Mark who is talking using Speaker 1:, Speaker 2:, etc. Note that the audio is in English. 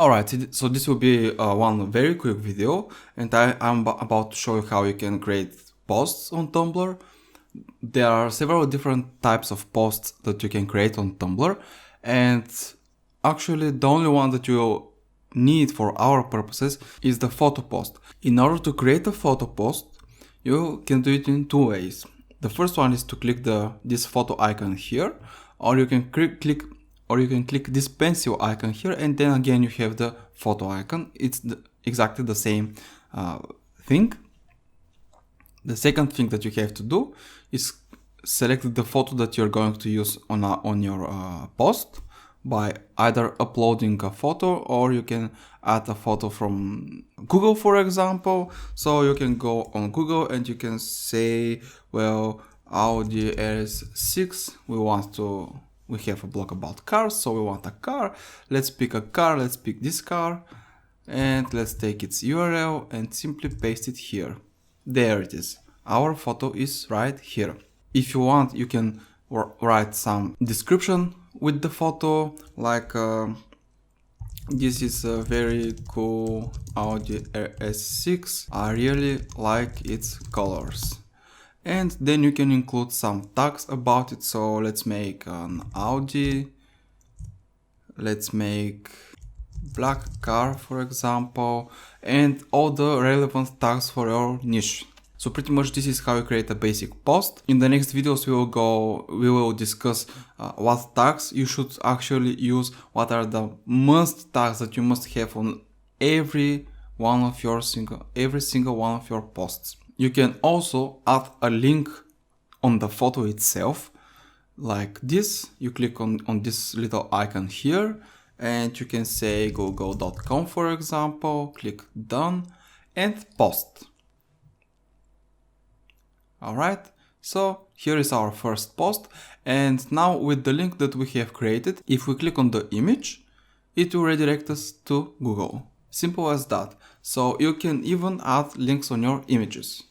Speaker 1: Alright, so this will be one very quick video, and I'm about to show you how you can create posts on Tumblr. There are several different types of posts that you can create on Tumblr, and actually the only one that you need for our purposes is the photo post. In order to create a photo post, you can do it in two ways. The first one is to click this photo icon here, or you can click this pencil icon here, and then again you have the photo icon. It's exactly the same thing. The second thing that you have to do is select the photo that you're going to use on your post by either uploading a photo, or you can add a photo from Google, for example. So you can go on Google and you can say, well, Audi RS6, we have a blog about cars, so we want a car. Let's pick a car, let's pick this car, and let's take its URL and simply paste it here. There it is. Our photo is right here. If you want, you can write some description with the photo, like this is a very cool Audi RS6. I really like its colors. And then you can include some tags about it. So let's make an Audi. Let's make black car, for example, and all the relevant tags for your niche. So pretty much this is how you create a basic post. In the next videos we will discuss what tags you should actually use, what are the must tags that you must have on every single one of your posts. You can also add a link on the photo itself, like this. You click on this little icon here, and you can say google.com, for example, click done and post. Alright, so here is our first post, and now with the link that we have created, if we click on the image, it will redirect us to Google. Simple as that. So you can even add links on your images.